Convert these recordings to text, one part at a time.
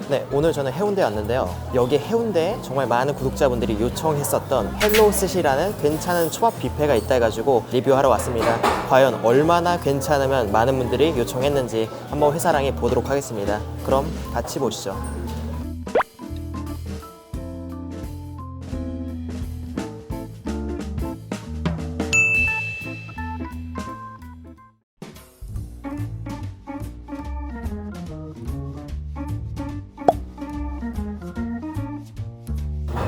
네, 오늘 저는 해운대에 왔는데요. 여기 해운대에 정말 많은 구독자분들이 요청했었던 헬로우 스시라는 괜찮은 초밥 뷔페가 있다 해가지고 리뷰하러 왔습니다. 과연 얼마나 괜찮으면 많은 분들이 요청했는지 한번 회사랑이 보도록 하겠습니다. 그럼 같이 보시죠.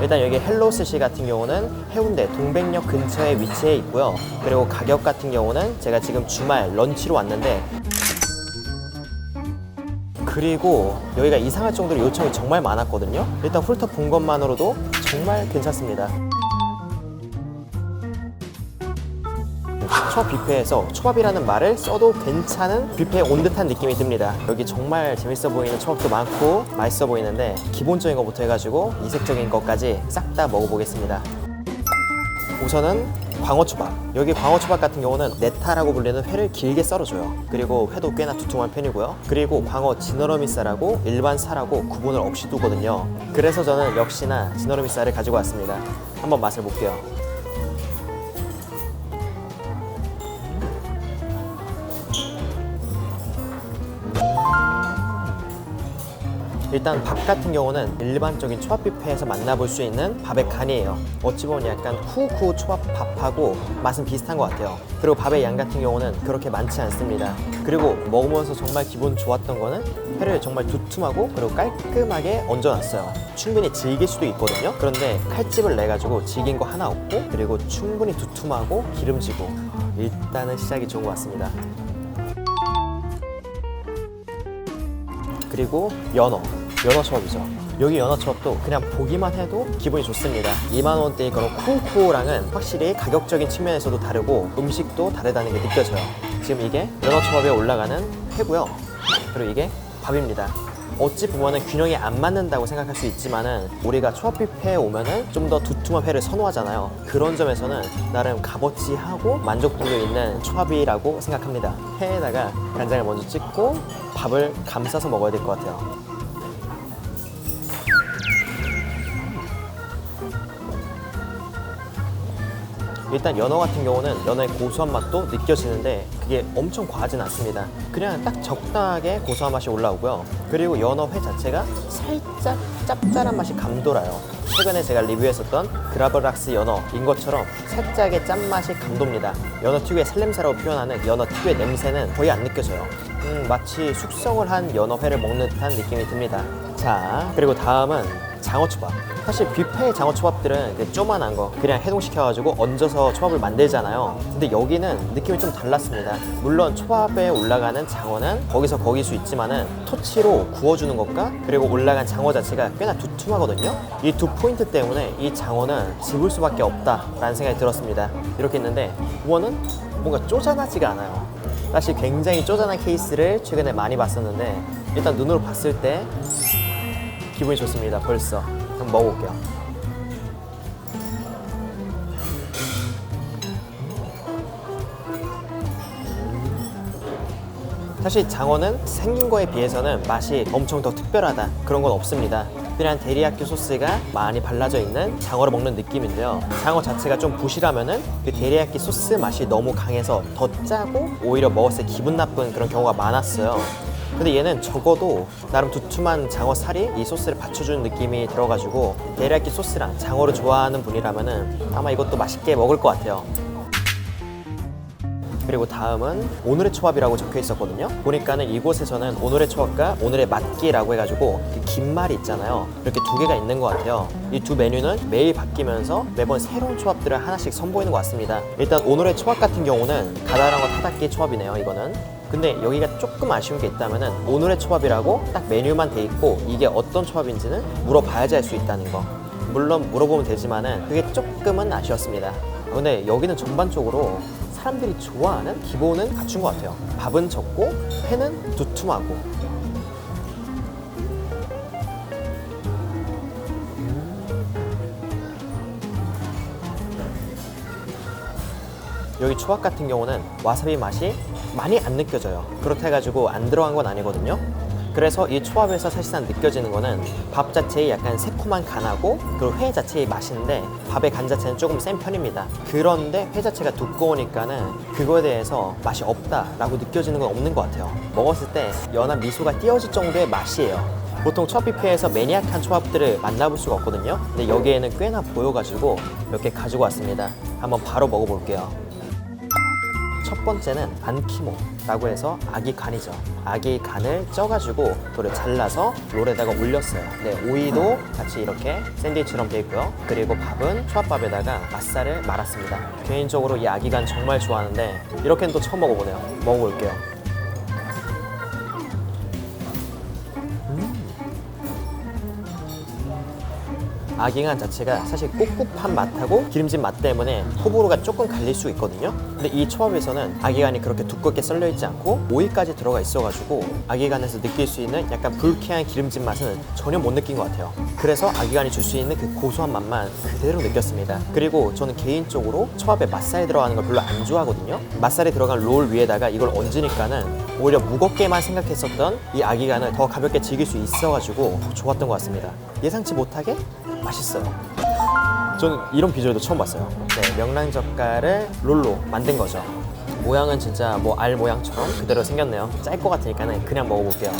일단 여기 헬로우 스시 같은 경우는 해운대 동백역 근처에 위치해 있고요. 그리고 가격 같은 경우는 제가 지금 주말 런치로 왔는데, 그리고 여기가 이상할 정도로 요청이 정말 많았거든요. 일단 훑어 본 것만으로도 정말 괜찮습니다. 초밥 뷔페에서 초밥이라는 말을 써도 괜찮은 뷔페에 온 듯한 느낌이 듭니다. 여기 정말 재밌어 보이는 초밥도 많고 맛있어 보이는데, 기본적인 것부터 해가지고 이색적인 것까지 싹 다 먹어보겠습니다. 우선은 광어초밥. 여기 광어초밥 같은 경우는 네타라고 불리는 회를 길게 썰어줘요. 그리고 회도 꽤나 두툼한 편이고요. 그리고 광어 지느러미살하고 일반 살하고 구분을 없이 두거든요. 그래서 저는 역시나 지느러미살을 가지고 왔습니다. 한번 맛을 볼게요. 일단 밥 같은 경우는 일반적인 초밥 뷔페에서 만나볼 수 있는 밥의 간이에요. 어찌 보면 약간 후쿠 초밥 밥하고 맛은 비슷한 것 같아요. 그리고 밥의 양 같은 경우는 그렇게 많지 않습니다. 그리고 먹으면서 정말 기분 좋았던 거는 회를 정말 두툼하고 그리고 깔끔하게 얹어놨어요. 충분히 질길 수도 있거든요. 그런데 칼집을 내가지고 질긴 거 하나 없고, 그리고 충분히 두툼하고 기름지고, 일단은 시작이 좋은 것 같습니다. 그리고 연어 초밥이죠. 여기 연어 초밥도 그냥 보기만 해도 기분이 좋습니다. 2만 원대의 그런 쿠쿠랑은 확실히 가격적인 측면에서도 다르고 음식도 다르다는 게 느껴져요. 지금 이게 연어 초밥에 올라가는 회고요. 그리고 이게 밥입니다. 어찌 보면은 균형이 안 맞는다고 생각할 수 있지만은, 우리가 초밥 뷔페에 오면은 좀 더 두툼한 회를 선호하잖아요. 그런 점에서는 나름 값어치하고 만족도도 있는 초밥이라고 생각합니다. 회에다가 간장을 먼저 찍고 밥을 감싸서 먹어야 될 것 같아요. 일단 연어 같은 경우는 연어의 고소한 맛도 느껴지는데 그게 엄청 과하진 않습니다. 그냥 딱 적당하게 고소한 맛이 올라오고요. 그리고 연어 회 자체가 살짝 짭짤한 맛이 감돌아요. 최근에 제가 리뷰했었던 그라브락스 연어인 것처럼 살짝의 짠맛이 감돕니다. 연어 특유의 살냄새라고 표현하는 연어 특유의 냄새는 거의 안 느껴져요. 마치 숙성을 한 연어회를 먹는 듯한 느낌이 듭니다. 자, 그리고 다음은 장어초밥. 사실 뷔페의 장어초밥들은 조그만한 거 그냥 해동시켜가지고 얹어서 초밥을 만들잖아요. 근데 여기는 느낌이 좀 달랐습니다. 물론 초밥에 올라가는 장어는 거기서 거길 수 있지만은 토치로 구워주는 것과 그리고 올라간 장어 자체가 꽤나 두툼하거든요. 이 두 포인트 때문에 이 장어는 집을 수밖에 없다라는 생각이 들었습니다. 이렇게 했는데 우원은 뭔가 쪼잔하지가 않아요. 사실 굉장히 쪼잔한 케이스를 최근에 많이 봤었는데, 일단 눈으로 봤을 때 기분이 좋습니다. 벌써 한번 먹어볼게요. 사실 장어는 생긴 거에 비해서는 맛이 엄청 더 특별하다, 그런 건 없습니다. 그냥 데리야끼 소스가 많이 발라져 있는 장어를 먹는 느낌인데요. 장어 자체가 좀 부실하면은 그 데리야끼 소스 맛이 너무 강해서 더 짜고 오히려 먹었을 때 기분 나쁜 그런 경우가 많았어요. 근데 얘는 적어도 나름 두툼한 장어 살이 이 소스를 받쳐주는 느낌이 들어가지고, 데리야끼 소스랑 장어를 좋아하는 분이라면은 아마 이것도 맛있게 먹을 것 같아요. 그리고 다음은 오늘의 초밥이라고 적혀 있었거든요. 보니까는 이곳에서는 오늘의 초밥과 오늘의 맛기라고 해가지고 그 김말이 있잖아요. 이렇게 두 개가 있는 것 같아요. 이 두 메뉴는 매일 바뀌면서 매번 새로운 초밥들을 하나씩 선보이는 것 같습니다. 일단 오늘의 초밥 같은 경우는 가다랑어 타다끼 초밥이네요. 이거는. 근데 여기가 조금 아쉬운 게 있다면은 오늘의 초밥이라고 딱 메뉴만 돼 있고 이게 어떤 초밥인지는 물어봐야지 알 수 있다는 거. 물론 물어보면 되지만은 그게 조금은 아쉬웠습니다. 근데 여기는 전반적으로 사람들이 좋아하는 기본은 갖춘 것 같아요. 밥은 적고 회는 두툼하고. 여기 초밥 같은 경우는 와사비 맛이 많이 안 느껴져요. 그렇다 해가지고 안 들어간 건 아니거든요. 그래서 이 초밥에서 사실상 느껴지는 거는 밥 자체의 약간 새콤한 간하고 그리고 회 자체의 맛인데 밥의 간 자체는 조금 센 편입니다. 그런데 회 자체가 두꺼우니까는 그거에 대해서 맛이 없다라고 느껴지는 건 없는 것 같아요. 먹었을 때 연한 미소가 띄어질 정도의 맛이에요. 보통 초밥 뷔페에서 매니악한 초밥들을 만나볼 수가 없거든요. 근데 여기에는 꽤나 보여가지고 몇 개 가지고 왔습니다. 한번 바로 먹어볼게요. 첫 번째는 안키모라고 해서 아기 간이죠. 아기 간을 쪄가지고 그걸 잘라서 롤에다가 올렸어요. 네, 오이도 같이 이렇게 샌드위치처럼 되어 있고요. 그리고 밥은 초밥밥에다가 맛살을 말았습니다. 개인적으로 이 아기 간 정말 좋아하는데 이렇게는 또 처음 먹어보네요. 먹어볼게요. 아기간 자체가 사실 꿉꿉한 맛하고 기름진 맛 때문에 호불호가 조금 갈릴 수 있거든요. 근데 이 초밥에서는 아기간이 그렇게 두껍게 썰려 있지 않고 오이까지 들어가 있어가지고 아기간에서 느낄 수 있는 약간 불쾌한 기름진 맛은 전혀 못 느낀 것 같아요. 그래서 아기간이 줄 수 있는 그 고소한 맛만 그대로 느꼈습니다. 그리고 저는 개인적으로 초밥에 맛살이 들어가는 걸 별로 안 좋아하거든요. 맛살이 들어간 롤 위에다가 이걸 얹으니까는 오히려 무겁게만 생각했었던 이 아기간을 더 가볍게 즐길 수 있어가지고 더 좋았던 것 같습니다. 예상치 못하게 맛있어요. 저는 이런 비주얼도 처음 봤어요. 네, 명란젓갈을 롤로 만든 거죠. 모양은 진짜 뭐 알 모양처럼 그대로 생겼네요. 짤 것 같으니까는 그냥 먹어볼게요.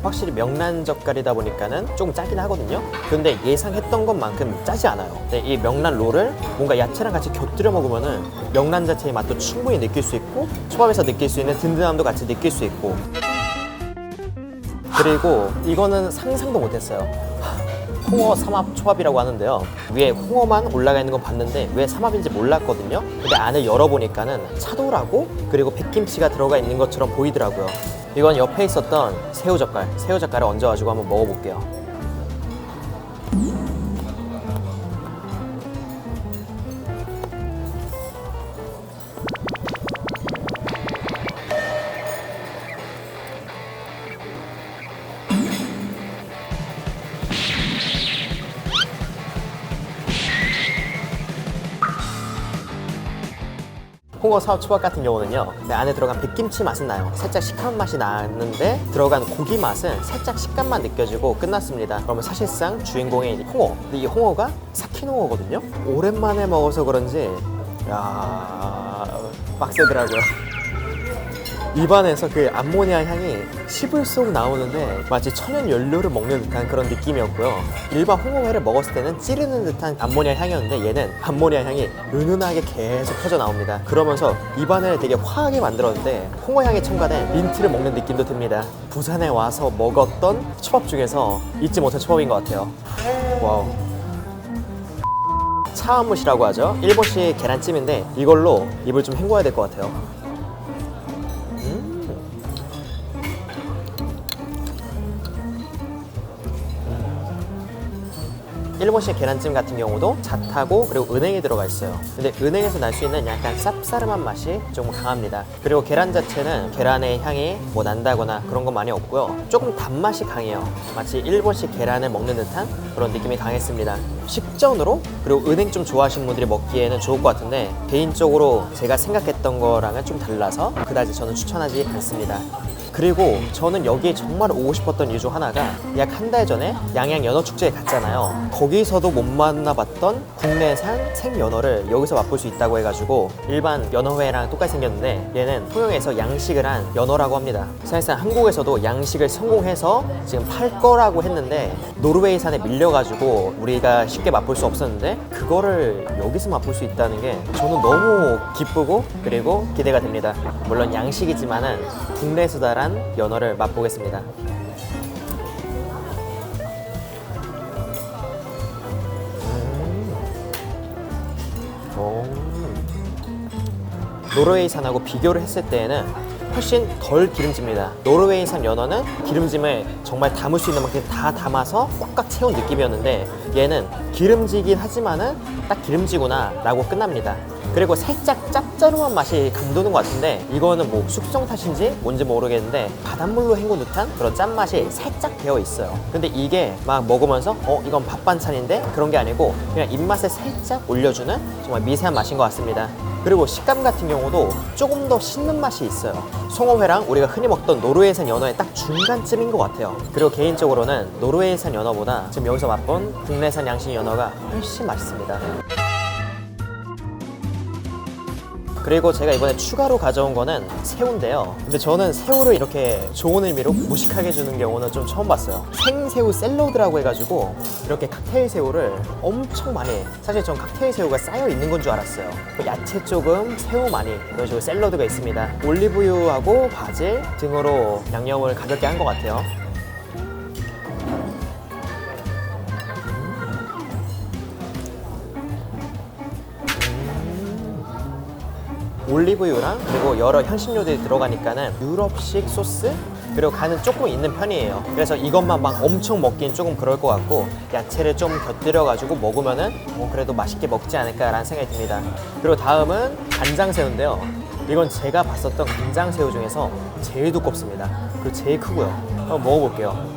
확실히 명란젓갈이다 보니까는 조금 짜긴 하거든요. 근데 예상했던 것만큼 짜지 않아요. 근데 이 명란 롤을 뭔가 야채랑 같이 곁들여 먹으면은 명란 자체의 맛도 충분히 느낄 수 있고 초밥에서 느낄 수 있는 든든함도 같이 느낄 수 있고, 그리고 이거는 상상도 못했어요. 홍어 삼합 초밥이라고 하는데요. 위에 홍어만 올라가 있는 건 봤는데 왜 삼합인지 몰랐거든요. 근데 안을 열어보니까는 차돌하고 그리고 백김치가 들어가 있는 것처럼 보이더라고요. 이건 옆에 있었던 새우젓갈을 얹어가지고 한번 먹어볼게요. 홍어 사업 초밥 같은 경우는요, 안에 들어간 백김치 맛은 나요. 살짝 시큼한 맛이 나는데 들어간 고기 맛은 살짝 식감만 느껴지고 끝났습니다. 그러면 사실상 주인공이 홍어. 근데 이 홍어가 삭힌 홍어거든요. 오랜만에 먹어서 그런지 빡세더라고요. 입안에서 그 암모니아 향이 씹을수록 나오는데 마치 천연 연료를 먹는 듯한 그런 느낌이었고요. 일반 홍어회를 먹었을 때는 찌르는 듯한 암모니아 향이었는데 얘는 암모니아 향이 은은하게 계속 퍼져 나옵니다. 그러면서 입안을 되게 화하게 만들었는데 홍어 향이 첨가된 민트를 먹는 느낌도 듭니다. 부산에 와서 먹었던 초밥 중에서 잊지 못할 초밥인 것 같아요. 와우. 차와무시라고 하죠. 일본식 계란찜인데 이걸로 입을 좀 헹궈야 될 것 같아요. 일본식 계란찜 같은 경우도 잣하고 그리고 은행이 들어가 있어요. 근데 은행에서 날 수 있는 약간 쌉싸름한 맛이 좀 강합니다. 그리고 계란 자체는 계란의 향이 뭐 난다거나 그런 건 많이 없고요. 조금 단맛이 강해요. 마치 일본식 계란을 먹는 듯한 그런 느낌이 강했습니다. 식전으로 그리고 은행 좀 좋아하시는 분들이 먹기에는 좋을 것 같은데 개인적으로 제가 생각했던 거랑은 좀 달라서 그다지 저는 추천하지 않습니다. 그리고 저는 여기에 정말 오고 싶었던 이유 중 하나가 약 한 달 전에 양양 연어축제에 갔잖아요. 거기서도 못 만나봤던 국내산 생연어를 여기서 맛볼 수 있다고 해가지고 일반 연어회랑 똑같이 생겼는데 얘는 통영에서 양식을 한 연어라고 합니다. 사실상 한국에서도 양식을 성공해서 지금 팔 거라고 했는데 노르웨이산에 밀려가지고 우리가 쉽게 맛볼 수 없었는데 그거를 여기서 맛볼 수 있다는 게 저는 너무 기쁘고 그리고 기대가 됩니다. 물론 양식이지만은 국내에서 달한 연어를 맛보겠습니다. 노르웨이산하고 비교를 했을 때에는 훨씬 덜 기름집니다. 노르웨이산 연어는 기름짐을 정말 담을 수 있는 만큼 다 담아서 꽉꽉 채운 느낌이었는데 얘는 기름지긴 하지만은 딱 기름지구나 라고 끝납니다. 그리고 살짝 짭짤한 맛이 감도는 것 같은데 이거는 뭐 숙성 탓인지 뭔지 모르겠는데 바닷물로 헹군 듯한 그런 짠맛이 살짝 배어 있어요. 근데 이게 막 먹으면서 이건 밥 반찬인데 그런 게 아니고 그냥 입맛에 살짝 올려주는 정말 미세한 맛인 것 같습니다. 그리고 식감 같은 경우도 조금 더 씹는 맛이 있어요. 송어회랑 우리가 흔히 먹던 노르웨이산 연어의 딱 중간쯤인 것 같아요. 그리고 개인적으로는 노르웨이산 연어보다 지금 여기서 맛본 국내산 양식 연어가 훨씬 맛있습니다. 그리고 제가 이번에 추가로 가져온 거는 새우인데요. 근데 저는 새우를 이렇게 좋은 의미로 무식하게 주는 경우는 좀 처음 봤어요. 생새우 샐러드라고 해가지고 이렇게 칵테일 새우를 엄청 많이, 사실 전 칵테일 새우가 쌓여 있는 건 줄 알았어요. 야채 조금, 새우 많이, 이런 식으로 샐러드가 있습니다. 올리브유하고 바질 등으로 양념을 가볍게 한 것 같아요. 올리브유랑 그리고 여러 향신료들이 들어가니까는 유럽식 소스 그리고 간은 조금 있는 편이에요. 그래서 이것만 막 엄청 먹긴 조금 그럴 것 같고 야채를 좀 곁들여 가지고 먹으면은 그래도 맛있게 먹지 않을까라는 생각이 듭니다. 그리고 다음은 간장새우인데요. 이건 제가 봤었던 간장새우 중에서 제일 두껍습니다. 그리고 제일 크고요. 한번 먹어볼게요.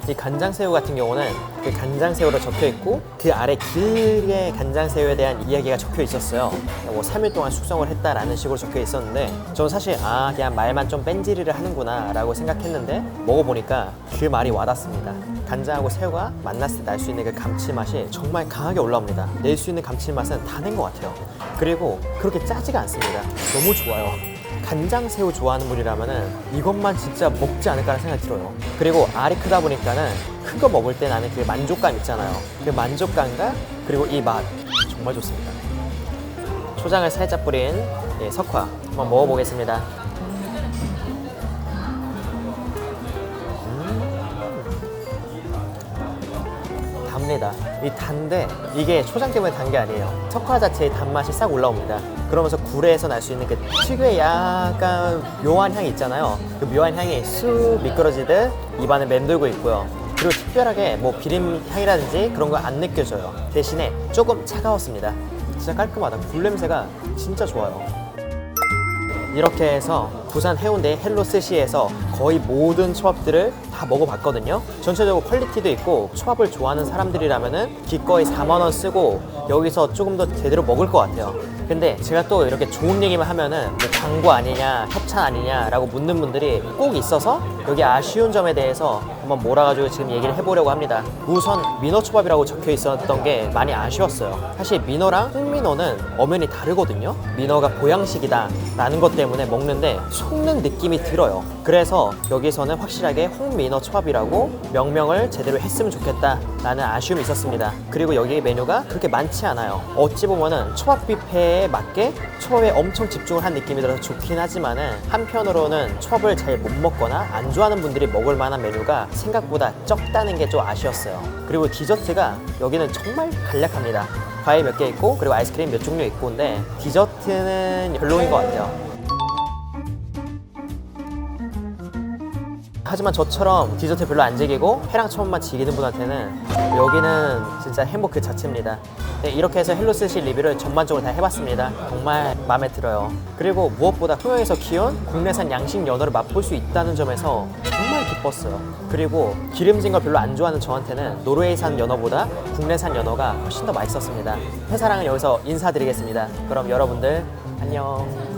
이 간장새우 같은 경우는 그 간장새우로 적혀 있고 그 아래 길게 간장새우에 대한 이야기가 적혀 있었어요. 뭐 3일 동안 숙성을 했다라는 식으로 적혀 있었는데 저는 사실 그냥 말만 좀 뺀질이를 하는구나 라고 생각했는데 먹어보니까 그 말이 와닿습니다. 간장하고 새우가 만났을 때 날 수 있는 그 감칠맛이 정말 강하게 올라옵니다. 낼 수 있는 감칠맛은 다 낸 것 같아요. 그리고 그렇게 짜지가 않습니다. 너무 좋아요. 간장새우 좋아하는 분이라면은 이것만 진짜 먹지 않을까라는 생각이 들어요. 그리고 알이 크다 보니까는 큰 거 먹을 때 나는 그 만족감 있잖아요. 그 만족감과 그리고 이 맛 정말 좋습니다. 초장을 살짝 뿌린 석화 한번 먹어보겠습니다. 답니다. 이 단데 이게 초장 때문에 단 게 아니에요. 석화 자체의 단맛이 싹 올라옵니다. 그러면서 굴에서 날 수 있는 그 특유의 약간 묘한 향이 있잖아요. 그 묘한 향이 쑥 미끄러지듯 입안에 맴돌고 있고요. 그리고 특별하게 뭐 비린 향이라든지 그런 거 안 느껴져요. 대신에 조금 차가웠습니다. 진짜 깔끔하다. 굴 냄새가 진짜 좋아요. 이렇게 해서 부산 해운대 헬로스시에서 거의 모든 초밥들을 다 먹어봤거든요. 전체적으로 퀄리티도 있고 초밥을 좋아하는 사람들이라면은 기꺼이 4만 원 쓰고 여기서 조금 더 제대로 먹을 것 같아요. 근데 제가 또 이렇게 좋은 얘기만 하면은 뭐 광고 아니냐, 협찬 아니냐라고 묻는 분들이 꼭 있어서 여기 아쉬운 점에 대해서 한번 몰아가지고 지금 얘기를 해보려고 합니다. 우선 민어초밥이라고 적혀 있었던 게 많이 아쉬웠어요. 사실 민어랑 홍민어는 엄연히 다르거든요. 민어가 보양식이다 라는 것 때문에 먹는데 속는 느낌이 들어요. 그래서 여기서는 확실하게 홍민어 초밥이라고 명명을 제대로 했으면 좋겠다 라는 아쉬움이 있었습니다. 그리고 여기 메뉴가 그렇게 많지 않아요. 어찌 보면은 초밥 뷔페에 맞게 초밥에 엄청 집중을 한 느낌이 들어서 좋긴 하지만은 한편으로는 초밥을 잘 못 먹거나 안 좋아하는 분들이 먹을 만한 메뉴가 생각보다 적다는 게 좀 아쉬웠어요. 그리고 디저트가 여기는 정말 간략합니다. 과일 몇 개 있고 그리고 아이스크림 몇 종류 있고 근데 디저트는 별로인 것 같아요. 하지만 저처럼 디저트 별로 안 즐기고 회랑 초밥만 즐기는 분한테는 여기는 진짜 행복 그 자체입니다. 네, 이렇게 해서 헬로스시 리뷰를 전반적으로 다 해봤습니다. 정말 마음에 들어요. 그리고 무엇보다 통영에서 키운 국내산 양식 연어를 맛볼 수 있다는 점에서 정말 기뻤어요. 그리고 기름진 걸 별로 안 좋아하는 저한테는 노르웨이산 연어보다 국내산 연어가 훨씬 더 맛있었습니다. 회사랑은 여기서 인사드리겠습니다. 그럼 여러분들 안녕.